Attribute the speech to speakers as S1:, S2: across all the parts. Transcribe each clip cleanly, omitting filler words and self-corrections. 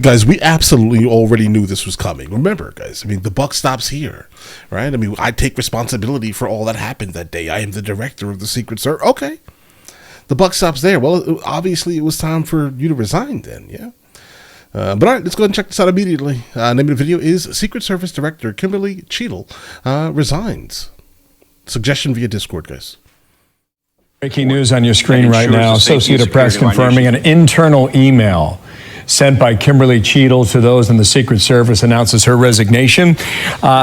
S1: Guys, we absolutely already knew this was coming. Remember, guys, I mean, the buck stops here, right? I mean, I take responsibility for all that happened that day. I am the director of the Secret Service. Okay. The buck stops there. Well, obviously, it was time for you to resign then, yeah? But all right, let's go ahead and check this out immediately. Name of the video is Secret Service Director Kimberly Cheatle resigns. Suggestion via Discord, guys.
S2: Breaking news on your screen right now. Associated Press confirming an internal email sent by Kimberly Cheatle to those in the Secret Service announces her resignation.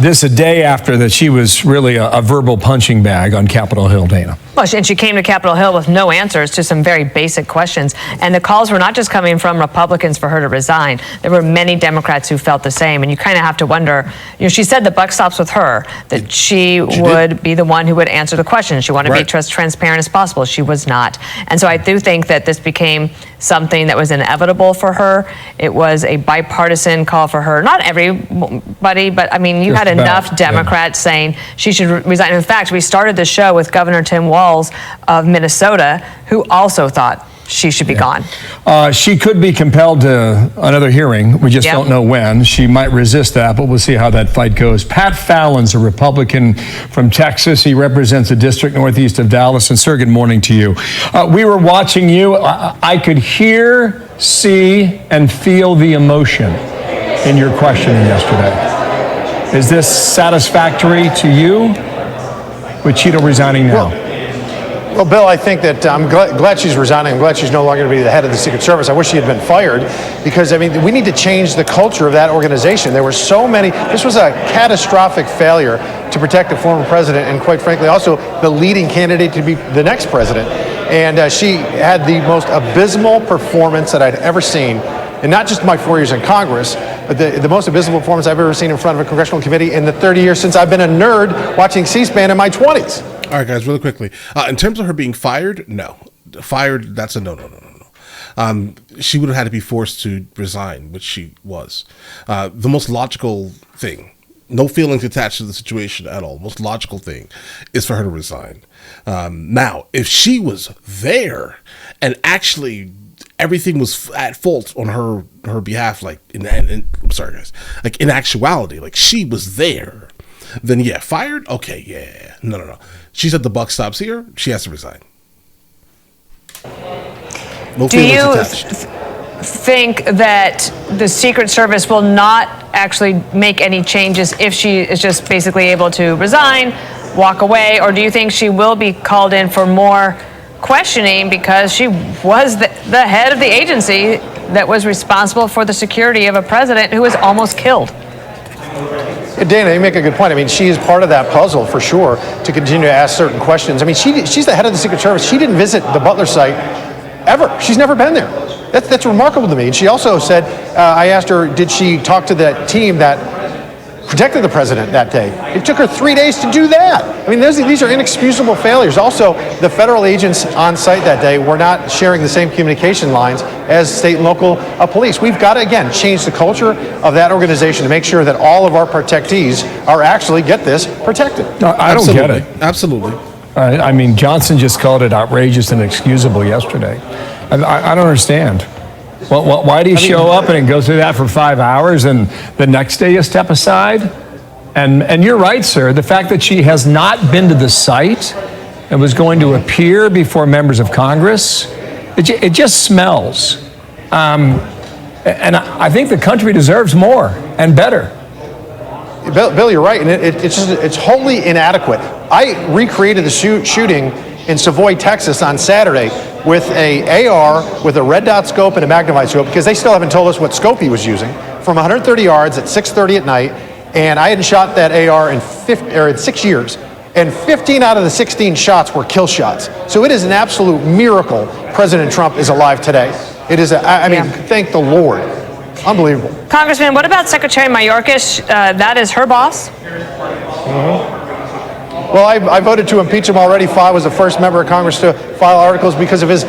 S2: This a day after that she was really a verbal punching bag on Capitol Hill, Dana.
S3: Well, and she came to Capitol Hill with no answers to some very basic questions. And the calls were not just coming from Republicans for her to resign. There were many Democrats who felt the same. And you kind of have to wonder, she said the buck stops with her, that she would be the one who would answer the questions. She wanted to be as transparent as possible. She was not. And so I do think that this became something that was inevitable for her. It was a bipartisan call for her. Not everybody, but I mean, you had enough Democrats saying she should resign. In fact, we started the show with Governor Tim Walz of Minnesota, who also thought she should be gone.
S2: She could be compelled to another hearing. We just don't know when. She might resist that, but we'll see how that fight goes. Pat Fallon's a Republican from Texas. He represents the district northeast of Dallas. And sir, good morning to you. We were watching you. I could hear, see, and feel the emotion in your questioning yesterday. Is this satisfactory to you with Cheatle resigning now?
S4: Well, Bill, I think that I'm glad she's resigning. I'm glad she's no longer going to be the head of the Secret Service. I wish she had been fired because, I mean, we need to change the culture of that organization. There were so many. This was a catastrophic failure to protect the former president and, quite frankly, also the leading candidate to be the next president. And she had the most abysmal performance that I'd ever seen. And not just my 4 years in Congress, but the most abysmal performance I've ever seen in front of a congressional committee in the 30 years since I've been a nerd watching C-SPAN in my 20s.
S1: All right, guys, really quickly. In terms of her being fired, no. Fired, that's a no. She would have had to be forced to resign, which she was. The most logical thing, no feelings attached to the situation at all, most logical thing is for her to resign. Now, if she was there and actually everything was at fault on her behalf, like I'm sorry, guys, like in actuality, like she was there, then yeah, fired. Okay, yeah, no. She said the buck stops here. She has to resign. No
S3: Do you think that the Secret Service will not actually make any changes if she is just basically able to resign, walk away, or do you think she will be called in for more questioning because she was the head of the agency that was responsible for the security of a president who was almost killed?
S4: Dana, you make a good point. I mean, she is part of that puzzle for sure to continue to ask certain questions. I mean, she's the head of the Secret Service. She didn't visit the Butler site ever. She's never been there. That's remarkable to me. And she also said, I asked her, did she talk to that team that protected the president that day? It took her 3 days to do that. I mean, these are inexcusable failures. Also, the federal agents on site that day were not sharing the same communication lines as state and local police. We've got to, again, change the culture of that organization to make sure that all of our protectees are actually, get this, protected.
S2: No, I don't get it.
S1: Absolutely.
S2: I mean, Johnson just called it outrageous and inexcusable yesterday. I don't understand. Well, why do you show up and go through that for 5 hours and the next day you step aside? And you're right, sir. The fact that she has not been to the site and was going to appear before members of Congress, it just smells. And I think the country deserves more and better.
S4: Bill, you're right, and it's wholly inadequate. I recreated the shooting in Savoy, Texas on Saturday with a AR with a red dot scope and a magnified scope because they still haven't told us what scope he was using from 130 yards at 6:30 at night, and I hadn't shot that AR in 6 years, and 15 out of the 16 shots were kill shots. So it is an absolute miracle President Trump is alive today. It is, I mean, thank the Lord. Unbelievable.
S3: Congressman, what about Secretary Mayorkas? That is her boss.
S4: Well, I voted to impeach him already. I was the first member of Congress to file articles because of his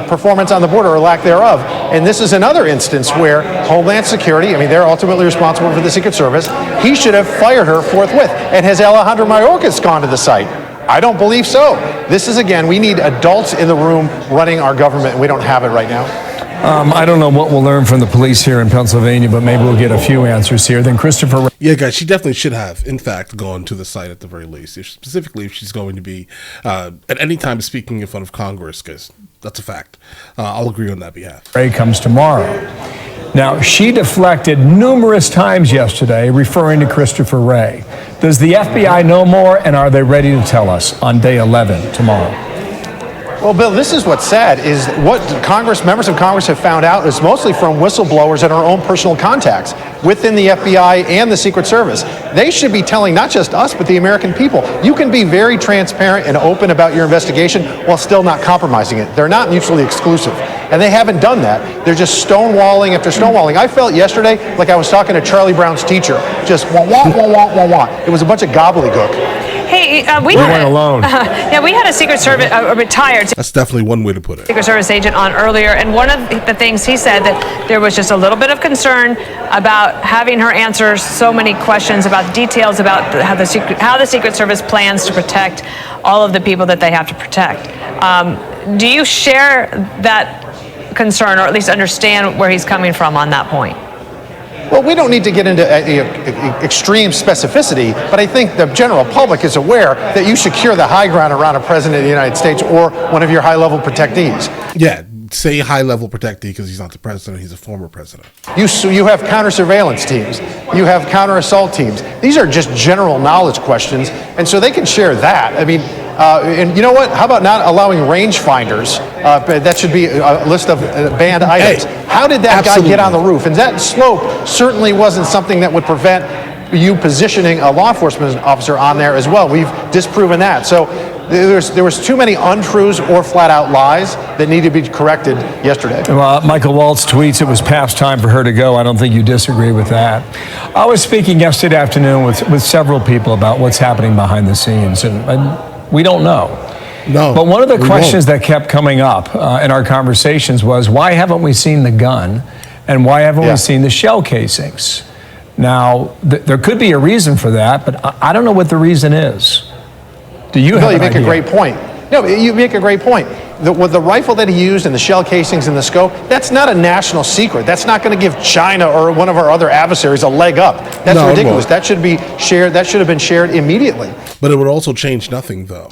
S4: performance on the border or lack thereof. And this is another instance where Homeland Security, I mean, they're ultimately responsible for the Secret Service. He should have fired her forthwith. And has Alejandro Mayorkas gone to the site? I don't believe so. This is, again, we need adults in the room running our government, and we don't have it right now.
S2: I don't know what we'll learn from the police here in Pennsylvania, but maybe we'll get a few answers here. Then Christopher.
S1: Yeah, guys, she definitely should have, in fact, gone to the site at the very least. Specifically, if she's going to be at any time speaking in front of Congress, because that's a fact. I'll agree on that behalf.
S2: Ray comes tomorrow. Now, she deflected numerous times yesterday, referring to Christopher Wray. Does the FBI know more, and are they ready to tell us on day 11 tomorrow?
S4: Well, Bill, this is what's sad, is what members of Congress have found out is mostly from whistleblowers and our own personal contacts within the FBI and the Secret Service. They should be telling not just us, but the American people. You can be very transparent and open about your investigation while still not compromising it. They're not mutually exclusive, and they haven't done that. They're just stonewalling after stonewalling. I felt yesterday like I was talking to Charlie Brown's teacher, just wah, wah, wah, wah, wah, wah. It was a bunch of gobbledygook.
S3: Hey,
S2: we weren't alone.
S3: Yeah, we had a Secret Service, a retired
S1: That's definitely one way to put it.
S3: Secret Service agent on earlier, and one of the things he said that there was just a little bit of concern about having her answer so many questions about details about how the Secret Service plans to protect all of the people that they have to protect. Do you share that concern, or at least understand where he's coming from on that point?
S4: Well, we don't need to get into extreme specificity, but I think the general public is aware that you secure the high ground around a president of the United States or one of your high-level protectees.
S1: Yeah, say high-level protectee because he's not the president, he's a former president.
S4: You have counter-surveillance teams. You have counter-assault teams. These are just general knowledge questions, and so they can share that. I mean, and you know what? How about not allowing rangefinders? That should be a list of banned items.
S1: Hey,
S4: how did that
S1: absolutely.
S4: guy get on the roof? And that slope certainly wasn't something that would prevent you positioning a law enforcement officer on there as well. We've disproven that. So there was too many untruths or flat-out lies that need to be corrected yesterday.
S2: Michael Waltz tweets it was past time for her to go. I don't think you disagree with that. I was speaking yesterday afternoon with several people about what's happening behind the scenes, and we don't know.
S1: No.
S2: But one of the questions that kept coming up in our conversations was, why haven't we seen the gun, and why haven't we seen the shell casings? Now, there could be a reason for that, but I don't know what the reason is. Do you have an idea?
S4: You make a great point. No, you make a great point. With the rifle that he used and the shell casings and the scope, that's not a national secret. That's not going to give China or one of our other adversaries a leg up. That's ridiculous. That should be shared. That should have been shared immediately.
S1: But it would also change nothing, though.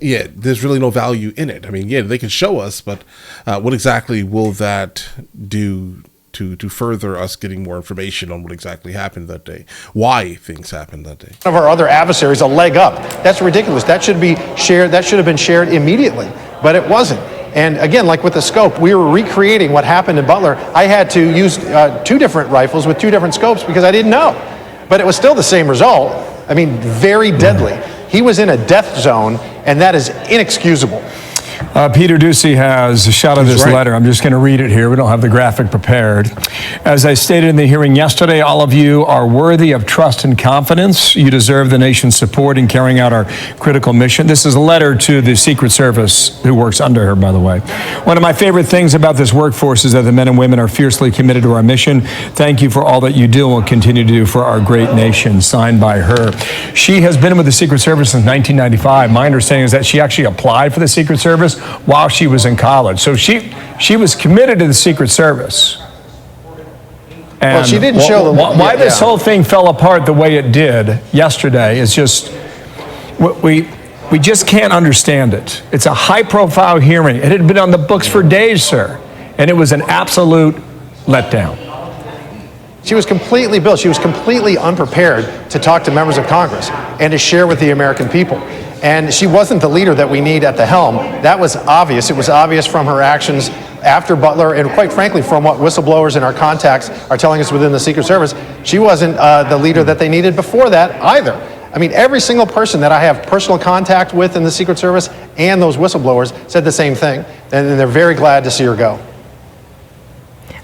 S1: Yeah, there's really no value in it. I mean, yeah, they can show us, but what exactly will that do to further us getting more information on what exactly happened that day, why things happened that day?
S4: One of our other adversaries a leg up. That's ridiculous. That should be shared. That should have been shared immediately, but it wasn't. And again, like with the scope, we were recreating what happened in Butler. I had to use 2 different rifles with 2 different scopes because I didn't know, but it was still the same result. I mean, very deadly. He was in a death zone, and that is inexcusable.
S2: Peter Ducey has a shot of this letter. I'm just going to read it here. We don't have the graphic prepared. As I stated in the hearing yesterday, all of you are worthy of trust and confidence. You deserve the nation's support in carrying out our critical mission. This is a letter to the Secret Service, who works under her, by the way. One of my favorite things about this workforce is that the men and women are fiercely committed to our mission. Thank you for all that you do and will continue to do for our great nation. Signed by her. She has been with the Secret Service since 1995. My understanding is that she actually applied for the Secret Service while she was in college. So she was committed to the Secret Service. And
S4: well, she didn't show the
S2: why this whole thing fell apart the way it did yesterday is just we just can't understand it. It's a high-profile hearing. It had been on the books for days, sir, and it was an absolute letdown.
S4: She was completely unprepared to talk to members of Congress and to share with the American people. And she wasn't the leader that we need at the helm. That was obvious. It was obvious from her actions after Butler, and quite frankly, from what whistleblowers and our contacts are telling us within the Secret Service. She wasn't the leader that they needed before that either. I mean, every single person that I have personal contact with in the Secret Service and those whistleblowers said the same thing, and they're very glad to see her go.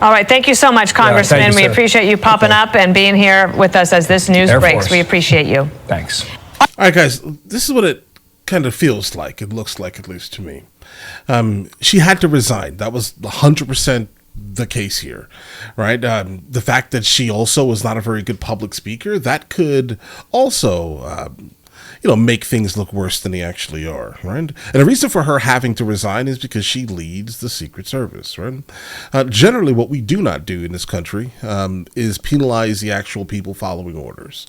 S3: All right, thank you so much, Congressman.
S2: Thank you,
S3: we
S2: sir.
S3: appreciate you popping up and being here with us as this news breaks. We appreciate you.
S2: Thanks.
S1: All right, guys, this is what it kind of feels like. It looks like, at least to me. She had to resign. That was 100% the case here, right? The fact that she also was not a very good public speaker, that could also, make things look worse than they actually are, right? And the reason for her having to resign is because she leads the Secret Service, right? Generally, what we do not do in this country is penalize the actual people following orders,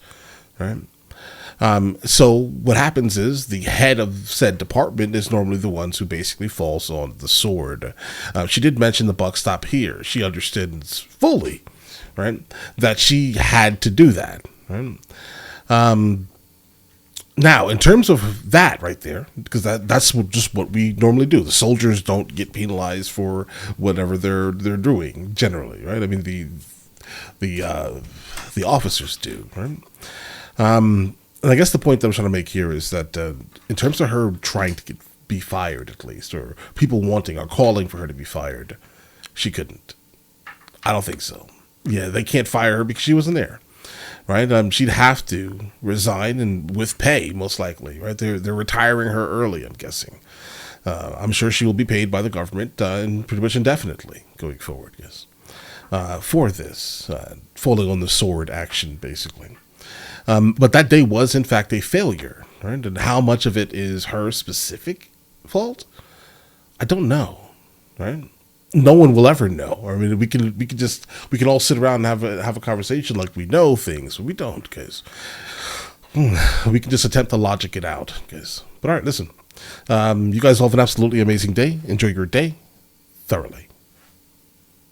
S1: right? So what happens is the head of said department is normally the ones who basically falls on the sword. She did mention the buck stop here. She understands fully, right, that she had to do that, right? Now, in terms of that right there, because that's just what we normally do. The soldiers don't get penalized for whatever they're doing generally, right? I mean, the officers do, right? And I guess the point that I'm trying to make here is that in terms of her trying to be fired, at least, or people wanting or calling for her to be fired, she couldn't. I don't think so. Yeah, they can't fire her because she wasn't there. Right, she'd have to resign, and with pay, most likely. Right, they're retiring her early. I'm guessing. I'm sure she will be paid by the government and pretty much indefinitely going forward. Yes, for this falling on the sword action, basically. But that day was in fact a failure. Right, and how much of it is her specific fault? I don't know. Right. No one will ever know. I mean, we can all sit around and have a conversation like we know things, but we don't, guys. We can just attempt to logic it out, guys. But all right, listen. You guys all have an absolutely amazing day. Enjoy your day thoroughly.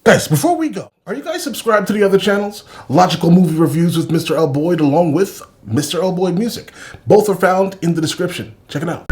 S1: Guys, before we go, are you guys subscribed to the other channels? Logical Movie Reviews with Mr. L. Boyd along with Mr. L. Boyd Music. Both are found in the description. Check it out.